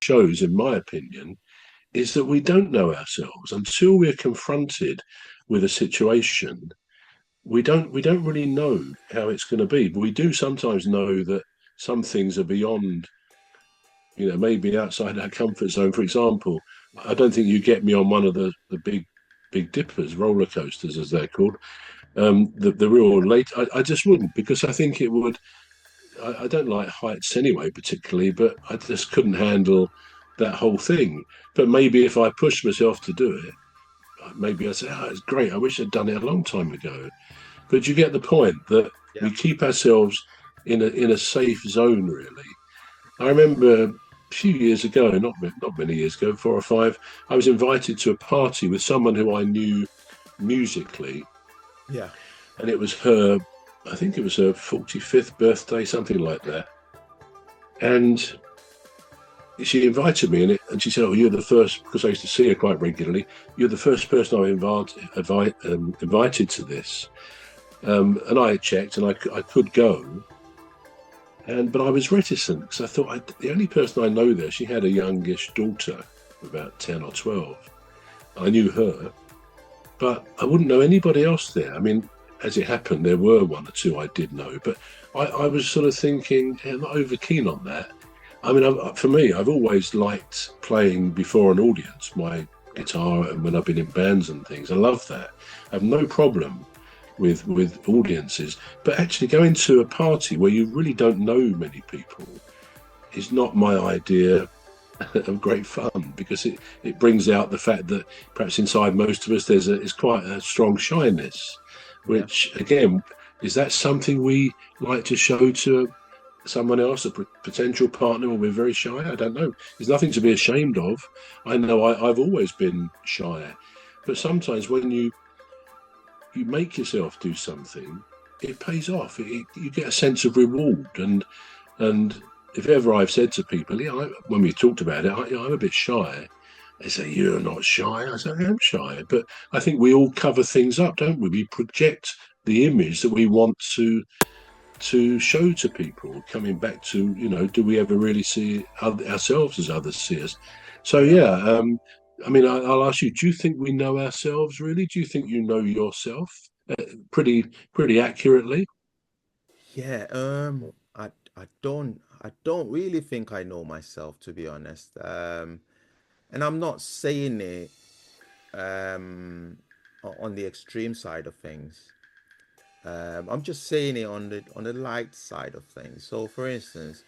shows, in my opinion, is that we don't know ourselves until we're confronted with a situation. We don't really know how it's going to be, but we do sometimes know that some things are beyond, maybe outside our comfort zone. For example, I don't think you get me on one of the big dippers, roller coasters as they're called. The real late, I just wouldn't, because I think it would. I don't like heights anyway, particularly, but I just couldn't handle that whole thing. But maybe if I pushed myself to do it, maybe I'd say, "Oh, it's great. I wish I'd done it a long time ago." But you get the point that Yeah. we keep ourselves in a safe zone, really. I remember a few years ago, not many years ago, 4 or 5, I was invited to a party with someone who I knew musically, Yeah. and it was her. I think it was her 45th birthday, something like that. And she invited me in it, and she said, "Oh, you're the first," because I used to see her quite regularly. "You're the first person I invited to this." And I had checked, and I could go, but I was reticent because I thought the only person I know there, she had a youngish daughter, about 10 or 12. I knew her, but I wouldn't know anybody else there. I mean, as it happened, there were one or two I did know, but I was sort of thinking, I'm not over keen on that. I mean, for me, I've always liked playing before an audience, my guitar, and when I've been in bands and things. I love that. I have no problem with audiences, but actually going to a party where you really don't know many people is not my idea of great fun, because it brings out the fact that perhaps inside most of us is quite a strong shyness, Yeah. which again, is that something we like to show to someone else, a potential partner, when we're very shy? I don't know. There's nothing to be ashamed of. I know I've always been shy, but sometimes when you make yourself do something, it pays off. You get a sense of reward, and if ever I've said to people, when we talked about it, I'm a bit shy. They say, "You're not shy." I say, "I am shy," but I think we all cover things up, don't we? We project the image that we want to show to people. Coming back to, do we ever really see ourselves as others see us? So Yeah. yeah, I mean, I'll ask you: do you think we know ourselves really? Do you think you know yourself pretty accurately? Yeah. I don't really think I know myself, to be honest. And I'm not saying it on the extreme side of things. I'm just saying it on the light side of things. So, for instance,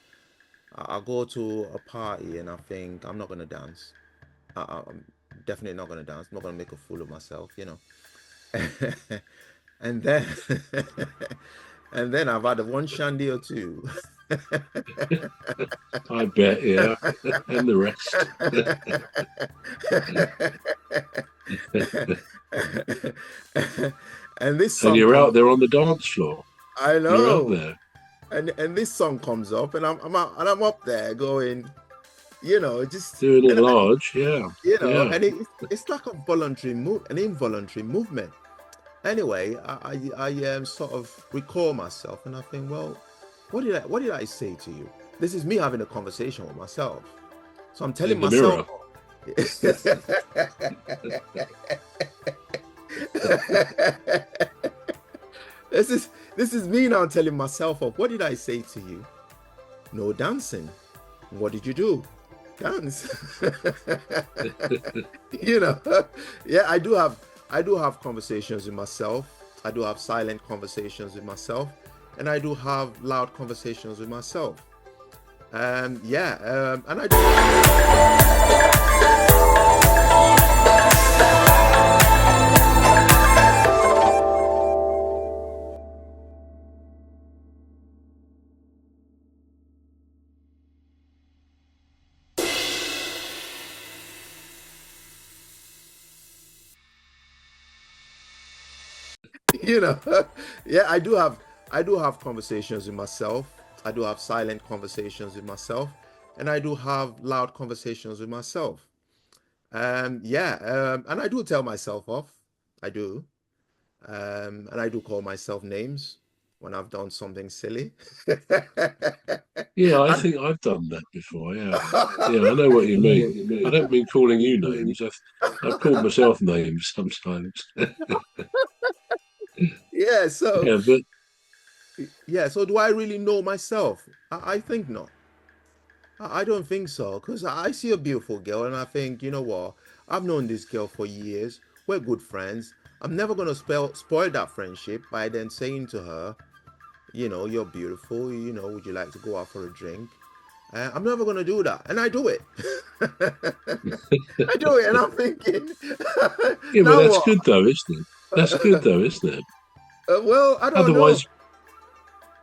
I go to a party and I think I'm not gonna dance. I'm definitely not gonna dance. I'm not gonna make a fool of myself. And then and then I've had one shandy or two. I bet, yeah, and the rest. And this And song you're comes. out there on the dance floor. I You're out know. there. And this song comes up, and I'm up there going, just Doing it and I, large, yeah, yeah. and it's like a voluntary move, an involuntary movement. Anyway, I sort of recall myself, and I think, well, what did I say to you? This is me having a conversation with myself. So I'm telling In the myself. mirror. this is this is me now telling myself of what did I say to you? No dancing. What did you do? Dance. you know. Yeah, I do have conversations with myself. I do have silent conversations with myself, and I do have loud conversations with myself. Yeah, and I do. you know yeah, I do have conversations with myself. I do have silent conversations with myself, and I do have loud conversations with myself. Yeah, and I do tell myself off. I do. And I do call myself names. when I've done something silly. Yeah, I And think I've done that before. Yeah, yeah, I know what you mean. I don't mean calling you names. I've called myself names sometimes. yeah, so Yeah, but yeah, so do I really know myself? I think not. I don't think so, because I see a beautiful girl and I think, you know what? I've known this girl for years. We're good friends. I'm never going to spoil that friendship by then saying to her, you know, you're beautiful. You know, would you like to go out for a drink? I'm never going to do that. And I do it. I do it. And I'm thinking, yeah, but now that's what? good though, isn't it? That's good though, isn't it? Well, I don't know. Otherwise,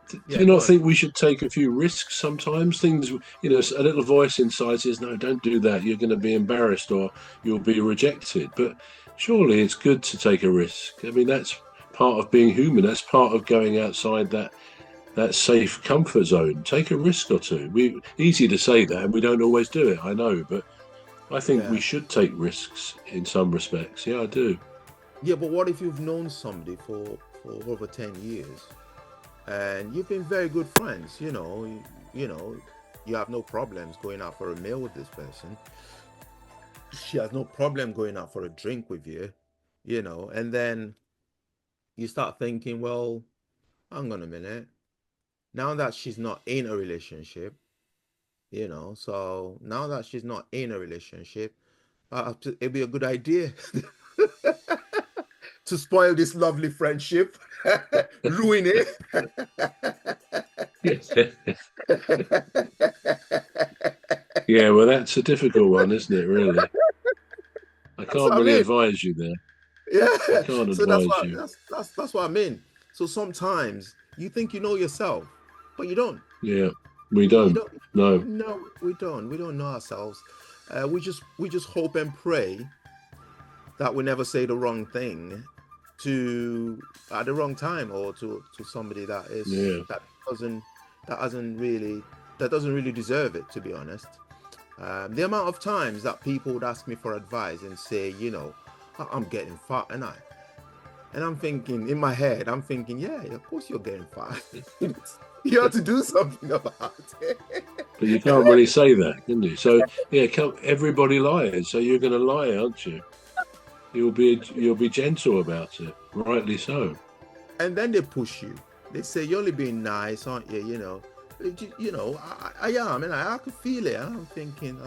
do Yeah, you go not on. think we should take a few risks sometimes? Things, a little voice inside says, no, don't do that. You're going to be embarrassed or you'll be rejected. But surely it's good to take a risk. I mean, that's part of being human. That's part of going outside that safe comfort zone. Take a risk or two. We easy to say that, and we don't always do it. I know, but I think we Yeah. should take risks in some respects. Yeah, I do. Yeah, but what if you've known somebody for over 10 years and you've been very good friends, you know, you have no problems going out for a meal with this person. She has no problem going out for a drink with you, and then you start thinking, well, hang on a minute. Now that she's not in a relationship, so now that she's not in a relationship, it'd be a good idea to spoil this lovely friendship, ruin Yes. it. Yeah, well, that's a difficult one, isn't it, really? I That's can't what I really mean. advise you there. I Yeah. can't So that's advise what you. that's what I mean. So sometimes you think you know yourself, but you don't. Yeah, we You don't. don't. No. No, we don't. We don't know ourselves. We just hope and pray that we never say the wrong thing to at the wrong time or to somebody Yeah. doesn't that hasn't really that doesn't really deserve it, to be honest. The amount of times that people would ask me for advice and say, I'm getting fat, and I'm thinking in my head, I'm thinking, yeah, of course you're getting fat. You have to do something about it. But you can't really say that, can you? So yeah, everybody lies. So you're going to lie, aren't you? You'll be gentle about it, rightly so. And then they push you. They say you're only being nice, aren't you? I am, and I can feel it. I'm thinking,